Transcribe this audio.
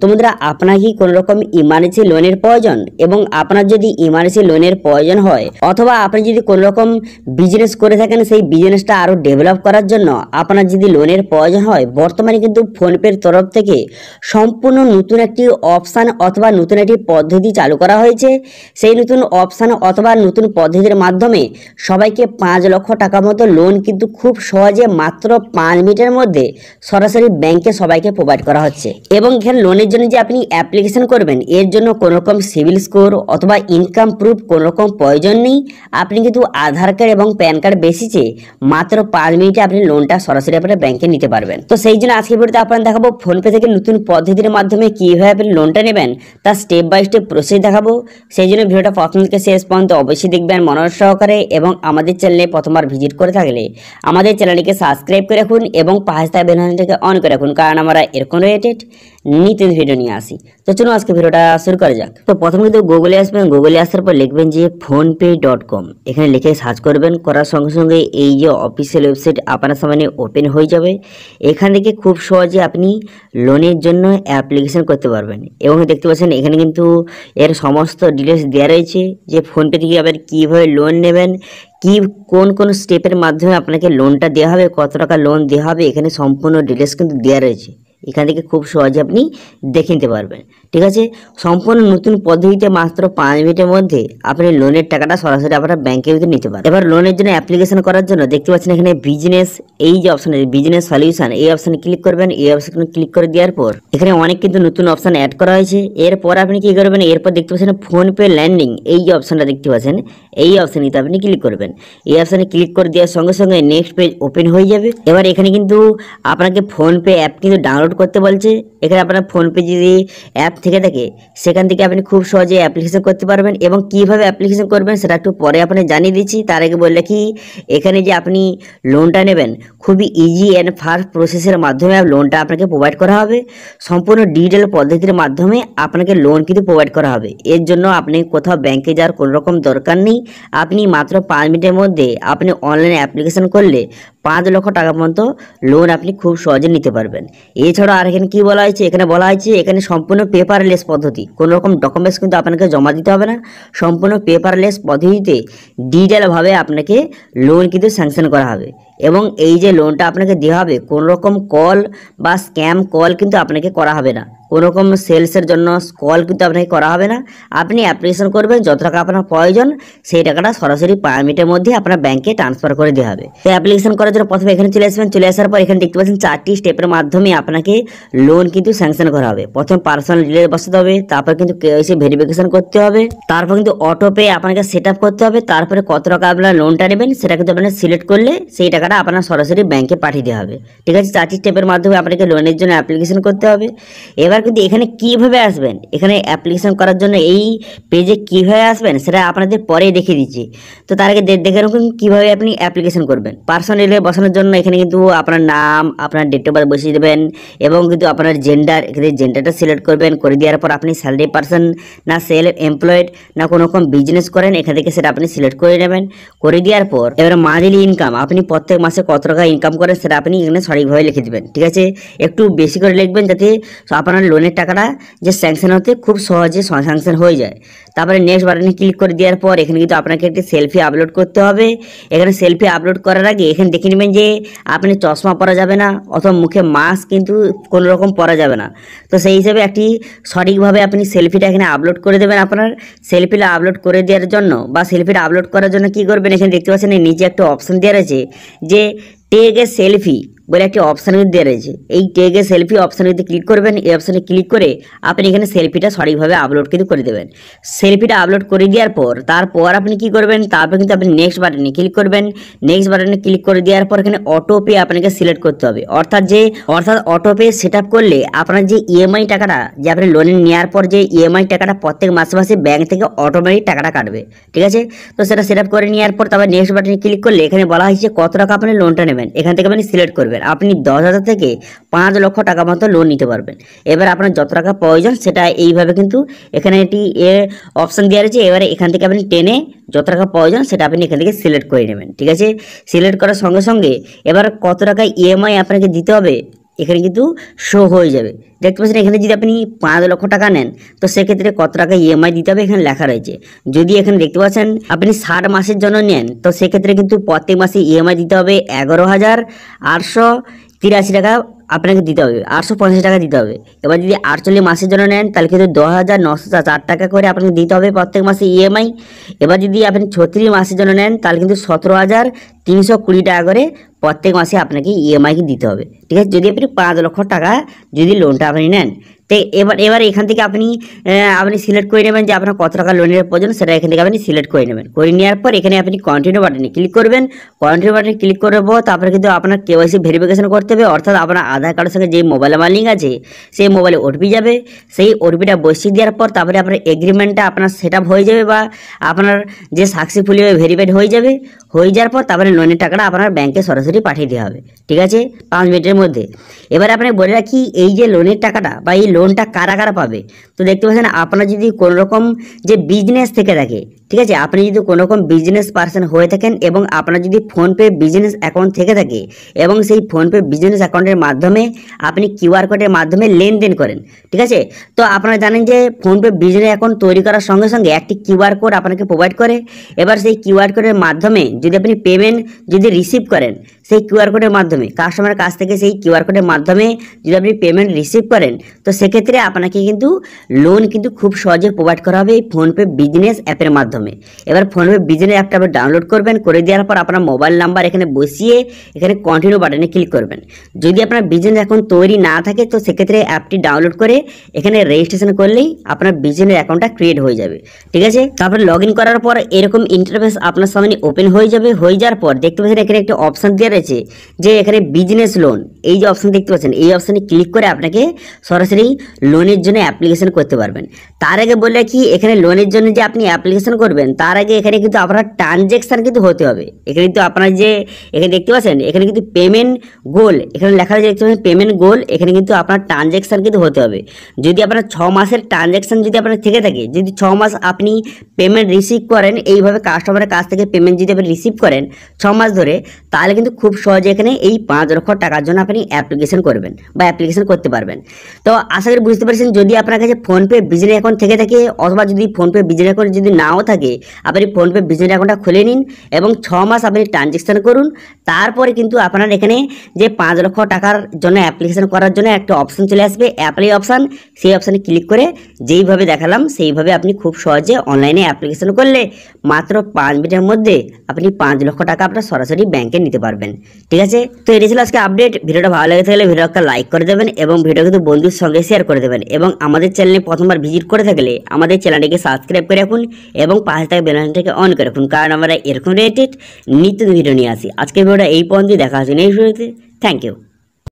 তো বন্ধুরা, আপনার কি কোনো রকম ইমার্জেন্সি লোনের প্রয়োজন, এবং আপনার যদি ইমার্জেন্সি লোনের প্রয়োজন হয় অথবা আপনি যদি কোনো রকম বিজনেস করে থাকেন, সেই বিজনেসটা আরো ডেভেলপ করার জন্য আপনার যদি লোনের প্রয়োজন হয়, বর্তমানে কিন্তু ফোনপের তরফ থেকে সম্পূর্ণ নতুন একটি অপশান অথবা নতুন একটি পদ্ধতি চালু করা হয়েছে। সেই নতুন অপশান অথবা নতুন পদ্ধতির মাধ্যমে সবাইকে 5 লক্ষ টাকা মতো লোন কিন্তু খুব সহজে মাত্র 5 মিনিটের মধ্যে সরাসরি ব্যাংকে সবাইকে প্রোভাইড করা হচ্ছে। এবং এখানে লোনের জন্য যে আপনি অ্যাপ্লিকেশন করবেন, এর জন্য কোনো রকম সিভিল স্কোর অথবা ইনকাম প্রুফ কোনো রকম প্রয়োজন নেই। আপনি কিন্তু আধার কার্ড এবং প্যান কার্ড বেসিসে মাত্র 5 মিনিটে আপনি লোনটা সরাসরি আপনার ব্যাংকে নিতে পারবেন। তো সেই জন্য আজকের ভিডিওতে আপনার দেখাবো ফোনপে থেকে নতুন পদ্ধতির মাধ্যমে কিভাবে আপনি লোনটা নেবেন, তার স্টেপ বাই স্টেপ প্রসেস দেখাবো। সেই জন্য ভিডিওটা প্রথম থেকে শেষ পর্যন্ত অবশ্যই দেখবেন মনোযোগ সহকারে, এবং আমাদের চ্যানেলে প্রথমবার ভিজিট করে থাকলে আমাদের চ্যানেলটিকে সাবস্ক্রাইব করে রাখুন এবং পাশে থাকা বেল আইকনটিকে অন করে রাখুন, কারণ আমরা এরকম রিলেটেড নিত্য ভিডিও নিয়ে আসি। তো চলুন আজকে ভিডিওটা শুরু করা যাক। তো প্রথমে কিন্তু গুগলে আসবেন, গুগলে আসার পর লিখবেন যে phonepay.com, এখানে লিখে সার্চ করবেন। করার সঙ্গে সঙ্গে এই যে অফিসিয়াল ওয়েবসাইট আপনার সামনে ওপেন হয়ে যাবে। এখান থেকে খুব সহজে আপনি লোনের জন্য অ্যাপ্লিকেশন করতে পারবেন। এবং দেখতে পাচ্ছেন এখানে কিন্তু এর সমস্ত ডিটেলস দেওয়া রয়েছে, যে ফোনপে থেকে আবার কীভাবে লোন নেবেন, কি কোন কোন স্টেপের মাধ্যমে আপনাকে লোনটা দেওয়া হবে, কত টাকা লোন দেওয়া হবে, এখানে সম্পূর্ণ ডিটেলস কিন্তু দেওয়া রয়েছে। এখান থেকে খুব সহজে আপনি দেখে নিতে পারবেন। ঠিক আছে, সম্পূর্ণ নতুন পদ্ধতিতে মাত্র 5 মিনিটের মধ্যে আপনি লোনের টাকাটা সরাসরি আপনার ব্যাংকের ভিতরে নিতে পারেন। এবার লোনের জন্য অ্যাপ্লিকেশন করার জন্য দেখতে পাচ্ছেন এখানে বিজনেস, এই যে অপশন আছে বিজনেস সলিউশন, এই অপশানে ক্লিক করবেন। এই অপশানে ক্লিক করে দেওয়ার পর এখানে অনেক কিন্তু নতুন অপশান অ্যাড করা হয়েছে। এরপর আপনি কি করবেন, এরপর দেখতে পাচ্ছেন ফোনপে ল্যান্ডিং, এই যে অপশানটা দেখতে পাচ্ছেন, এই অপশানটিতে আপনি ক্লিক করবেন। এই অপশানে ক্লিক করে দেওয়ার সঙ্গে সঙ্গে নেক্সট পেজ ওপেন হয়ে যাবে। এবার এখানে কিন্তু আপনাকে ফোনপে অ্যাপ কিন্তু ডাউনলোড করতে বলছে। এখানে আপনার ফোনপে যদি অ্যাপ থেকে থাকে, সেখান থেকে আপনি খুব সহজে অ্যাপ্লিকেশন করতে পারবেন। এবং কিভাবে অ্যাপ্লিকেশন করবেন সেটা একটু পরে আপনাকে জানিয়ে দিচ্ছি। তার আগে বললে কি, এখানে যে আপনি লোনটা নেবেন খুবই ইজি অ্যান্ড ফাস্ট প্রসেসের মাধ্যমে লোনটা আপনাকে প্রোভাইড করা হবে। সম্পূর্ণ ডিজিটাল পদ্ধতির মাধ্যমে আপনাকে লোন কিন্তু প্রোভাইড করা হবে। এর জন্য আপনি কোথাও ব্যাংকে যাওয়ার কোনো রকম দরকার নেই। আপনি মাত্র 5 মিনিটের মধ্যে আপনি অনলাইনে অ্যাপ্লিকেশন করলে 5 লক্ষ টাকা পর্যন্ত লোন আপনি খুব সহজে নিতে পারবেন। এছাড়াও আর এখানে কি বলা হয়েছে, এখানে বলা হয়েছে এখানে সম্পূর্ণ পেপারলেস পদ্ধতি, কোনো রকম ডকুমেন্টস কিন্তু আপনাকে জমা দিতে হবে না। সম্পূর্ণ পেপারলেস পদ্ধতিতে ডিজিটালভাবে আপনাকে লোন কিন্তু স্যাংশন করা হবে। এবং এই যে লোনটা আপনাকে দেওয়া হবে, কোনো রকম কল বা স্ক্যাম কল কিন্তু আপনাকে করা হবে না। কোনো রকম সেলসের জন্য কল কিন্তু আপনাকে করা হবে না। আপনি অ্যাপ্লিকেশন করবেন, যত টাকা আপনার প্রয়োজন সেই টাকাটা সরাসরি 5 মিনিটের মধ্যে আপনার ব্যাংকে ট্রান্সফার করে দেওয়া হবে। তো অ্যাপ্লিকেশন করার জন্য প্রথমে এখানে চলে আসবেন। চলে আসার পর এখানে দেখতে পাচ্ছেন 4টি স্টেপের মাধ্যমে আপনাকে লোন কিন্তু স্যাংশন করা হবে। প্রথম পার্সোনাল ডিটেইলস বসাতে হবে, তারপর কিন্তু কেওয়াইসি ভেরিফিকেশন করতে হবে, তারপর কিন্তু অটো পে আপনাকে সেট আপ করতে হবে, তারপরে কত টাকা আপনার লোনটা নেবেন সেটা কিন্তু আপনার সিলেক্ট করলে সেই টাকাটা আপনার সরাসরি ব্যাংকে পাঠিয়ে দেওয়া হবে। ঠিক আছে, 4টি স্টেপের মাধ্যমে আপনাকে লোনের জন্য অ্যাপ্লিকেশন করতে হবে। এবার কিন্তু এখানে কিভাবে আসবেন, এখানে অ্যাপ্লিকেশন করার জন্য এই পেজে কিভাবে আসবেন সেটা আপনাদের পরে দেখিয়ে দিচ্ছি। তো তার আগে দেখে রাখুন কিভাবে আপনি অ্যাপ্লিকেশন করবেন। পার্সোনাল ডিটেইলস বসানোর জন্য এখানে কিন্তু আপনার নাম, আপনার ডেট অফ বার্থ বসিয়ে দেবেন, এবং কিন্তু আপনার জেন্ডার, এখানে জেন্ডারটা সিলেক্ট করবেন। করে দেওয়ার পর আপনি স্যালারি পারসন না সেলফ এমপ্লয়েড না কোনো রকম বিজনেস করেন, এখান থেকে সেটা আপনি সিলেক্ট করে নেবেন। করে দেওয়ার পর এবার মান্থলি ইনকাম, আপনি প্রত্যেক মাসে কত টাকা ইনকাম করেন সেটা আপনি এখানে সঠিকভাবে লিখে দেবেন। ঠিক আছে, একটু বেশি করে লিখবেন যাতে আপনার লোনের টাকাটা যে স্যাংশন হতে খুব সহজে স্যাংশন হয়ে যায়। তারপরে নেক্সট বাটনে ক্লিক করে দেওয়ার পর এখানে কিন্তু আপনাকে একটি সেলফি আপলোড করতে হবে। এখানে সেলফি আপলোড করার আগে এখানে দেখে নেবেন যে আপনি চশমা পরা যাবে না, অথবা মুখে মাস্ক কিন্তু কোনো রকম পরা যাবে না। তো সেই হিসেবে একটি সঠিকভাবে আপনি সেলফিটা এখানে আপলোড করে দেবেন। আপনার সেলফিটা আপলোড করে দেওয়ার জন্য বা সেলফিটা আপলোড করার জন্য কী করবেন, এখানে দেখতে পাচ্ছেন নিচে একটা অপশান দেওয়া রয়েছে যে টেক এ সেলফি বলে একটি অপশান দেওয়া রয়েছে। এই টেক এ সেলফি অপশানটিতে ক্লিক করবেন। এই অপশানে ক্লিক করে আপনি এখানে সেলফিটা সঠিকভাবে আপলোড কিন্তু করে দেবেন। সেলফিটা আপলোড করে দেওয়ার পর তারপর আপনি কি করবেন, তারপর কিন্তু আপনি নেক্সট বাটনে ক্লিক করবেন। নেক্সট বাটনে ক্লিক করে দেওয়ার পর এখানে অটো পে আপনাকে সিলেক্ট করতে হবে। অর্থাৎ অটো পে সেট আপ করলে আপনার যে ইএমআই টাকাটা, যে আপনি লোনে নেওয়ার পর যে ইএমআই টাকাটা প্রত্যেক মাসে মাসে ব্যাংক থেকে অটোমেটিক টাকাটা কাটবে। ঠিক আছে, তো সেটা সেট আপ করে নেওয়ার পর তারপর নেক্সট বাটনে ক্লিক করলে এখানে বলা হয়েছে কত টাকা আপনি লোনটা নেবেন, এখান থেকে আপনি সিলেক্ট করবেন। আপনি 10,000 থেকে 5 লক্ষ টাকা মতো লোন নিতে পারবেন। এবার আপনার যত টাকা প্রয়োজন সেটা এইভাবে কিন্তু এখানে একটি অপশান দেওয়া রয়েছে। এবারে এখান থেকে আপনি টেনে যত টাকা প্রয়োজন সেটা আপনি এখান থেকে সিলেক্ট করে নেবেন। ঠিক আছে, সিলেক্ট করার সঙ্গে সঙ্গে এবার কত টাকা ইএমআই আপনাকে দিতে হবে এখানে কিন্তু শো হয়ে যাবে। দেখতে পাচ্ছেন এখানে যদি আপনি 5 লক্ষ টাকা নেন তো সেক্ষেত্রে কত টাকা ইএমআই দিতে হবে এখানে লেখা রয়েছে। যদি এখানে দেখতে পাচ্ছেন আপনি 60 মাসের জন্য নেন তো সেক্ষেত্রে কিন্তু প্রত্যেক মাসে ইএমআই দিতে হবে 11,883 টাকা আপনাকে দিতে হবে, 850 টাকা দিতে হবে। এবার যদি 48 মাসের জন্য নেন তাহলে কিন্তু 10,904 টাকা করে আপনাকে দিতে হবে প্রত্যেক মাসে ইএমআই। এবার যদি আপনি 36 মাসের জন্য নেন তাহলে কিন্তু 17,320 টাকা করে প্রত্যেক মাসে আপনাকে ইএমআই দিতে হবে। ঠিক আছে, যদি আপনি 5 লক্ষ টাকা যদি লোনটা আপনি নেন তো এবার এখান থেকে আপনি সিলেক্ট করে নেবেন যে আপনার কত টাকা লোনের প্রয়োজন, সেটা এখান থেকে আপনি সিলেক্ট করে নেবেন। করে নেওয়ার পর এখানে আপনি কন্টিনিউ বাটনে ক্লিক করবেন। কন্টিনিউ বাটনে ক্লিক করব তারপরে কিন্তু আপনার কেওয়াইসি ভেরিফিকেশন করতে হবে, অর্থাৎ আপনার আধার কার্ডের সঙ্গে যে মোবাইল নাম্বার লিঙ্ক আছে সেই মোবাইলে ওটিপি যাবে। সেই ওটিপিটা বসিয়ে দেওয়ার পর তারপরে আপনার এগ্রিমেন্টটা আপনার সেট আপ হয়ে যাবে বা আপনার যে সাকসেসফুলি ভেরিফাইড হয়ে যাবে। হয়ে যাওয়ার পর তারপরে লোনের টাকাটা আপনার ব্যাংকে সরাসরি পাঠিয়ে দেওয়া হবে। ঠিক আছে, 5 মিনিটের মধ্যে। এবার আপনি বলে রাখি এই যে লোনের টাকাটা বা এই লোনটা কারা কারা পাবে। তো দেখতে পাচ্ছেন আপনার যদি কোনো রকম যে বিজনেস থেকে থাকে, ঠিক আছে, আপনি যদি কোনো রকম বিজনেস পার্সন হয়ে থাকেন এবং আপনার যদি ফোনপে বিজনেস অ্যাকাউন্ট থেকে থাকে এবং সেই ফোনপে বিজনেস অ্যাকাউন্টের মাধ্যমে আপনি কিউআর কোডের মাধ্যমে লেনদেন করেন, ঠিক আছে, তো আপনারা জানেন যে ফোনপে বিজনেস অ্যাকাউন্ট তৈরি করার সঙ্গে সঙ্গে একটি কিউআর কোড আপনাকে প্রোভাইড করে। এবার সেই কিউআর কোডের মাধ্যমে যদি আপনি পেমেন্ট যদি রিসিভ করেন সেই কিউআর কোডের মাধ্যমে কাস্টমারের কাছ থেকে সেই কিউআর কোডের মাধ্যমে যদি আপনি পেমেন্ট রিসিভ করেন তো সেক্ষেত্রে আপনাকে কিন্তু লোন কিন্তু খুব সহজে প্রোভাইড করা হবে এই ফোনপে বিজনেস অ্যাপের মাধ্যমে। এবার ফোনপে বিজনেস অ্যাপটা আপনি ডাউনলোড করবেন, করে দেওয়ার পর আপনার মোবাইল নাম্বার এখানে বসিয়ে এখানে কন্টিনিউ বাটনে ক্লিক করবেন। যদি আপনার বিজনেস এখন তৈরি না থাকে তো সেক্ষেত্রে অ্যাপটি ডাউনলোড করে এখানে রেজিস্ট্রেশন করলেই আপনার বিজনেস অ্যাকাউন্টটা ক্রিয়েট হয়ে যাবে। ঠিক আছে, তারপরে লগ ইন করার পর এরকম ইন্টারফেস আপনার সামনে ওপেন হয়ে যাবে। হয়ে যাওয়ার পর দেখতে পাচ্ছেন এখানে একটা অপশন দেওয়া রয়েছে যে এখানে বিজনেস লোন, এই যে অপশন দেখতে পাচ্ছেন এই অপশনে ক্লিক করে আপনাকে সরাসরি লোনের জন্য অ্যাপ্লিকেশন করতে পারবেন। তার আগে বলে কি এখানে লোনের জন্য যে আপনি অ্যাপ্লিকেশন করবেন তার আগে এখানে কিন্তু আপনার ট্রানজ্যাকশন কিন্তু হতে হবে। এখানে কিন্তু আপনার যে এখানে দেখতে পাচ্ছেন এখানে কিন্তু পেমেন্ট গোল এখানে লেখা রয়েছে, দেখতে পাচ্ছেন পেমেন্ট গোল, এখানে কিন্তু আপনার ট্রানজ্যাকশন কিন্তু হতে হবে। যদি আপনার 6 মাসের ট্রানজ্যাকশন যদি আপনার থেকে থাকে, যদি 6 মাস আপনি পেমেন্ট রিসিভ করেন এইভাবে কাস্টমারের কাছ থেকে পেমেন্ট যদি আপনি রিসিভ করেন 6 মাস ধরে, তাহলে কিন্তু খুব সহজে এখানে এই 5 লক্ষ টাকার জন্য আপনি অ্যাপ্লিকেশন করবেন বা অ্যাপ্লিকেশন করতে পারবেন। তো আশা করি বুঝতে পারছেন, যদি আপনার কাছে ফোনপে বিজনেস অ্যাকাউন্ট থেকে থাকে অথবা যদি ফোনপে বিজনেস অ্যাকাউন্ট যদি নাও থাকে আপনি ফোনপে বিজনেস অ্যাকাউন্টটা খুলে নিন এবং 6 মাস আপনি ট্রানজ্যাকশন করুন। তারপরে কিন্তু আপনার এখানে যে 5 লক্ষ টাকার জন্য অ্যাপ্লিকেশন করার জন্য একটা অপশন চলে আসবে অ্যাপ্লাই অপশন, সেই অপশানে ক্লিক করে যেইভাবে দেখালাম সেইভাবে আপনি খুব সহজে অনলাইনে অ্যাপ্লিকেশন করলে মাত্র 5 মিনিটের মধ্যে আপনি 5 লক্ষ টাকা আপনার সরাসরি ব্যাংকে নিতে পারবেন। ঠিক আছে, তো এটি ছিল আজকে আপডেট। ভিডিওটা ভালো লেগে থাকলে ভিডিওটা লাইক করে দেবেন এবং ভিডিও কিন্তু বন্ধুর সঙ্গে শেয়ার করে দেবেন এবং আমাদের চ্যানেলে প্রথমবার ভিজিট করে থাকলে আমাদের চ্যানেলটিকে সাবস্ক্রাইব করে রাখুন এবং পাশে থাকা বেল আইকনটাকে অন করে রাখুন, কারণ আমরা এরকম রিলেটেড নিত্য ভিডিও নিয়ে আসি। আজকের ভিডিওটা এই পর্যন্ত, দেখা হচ্ছে নেক্সট ভিডিওতে। Thank you.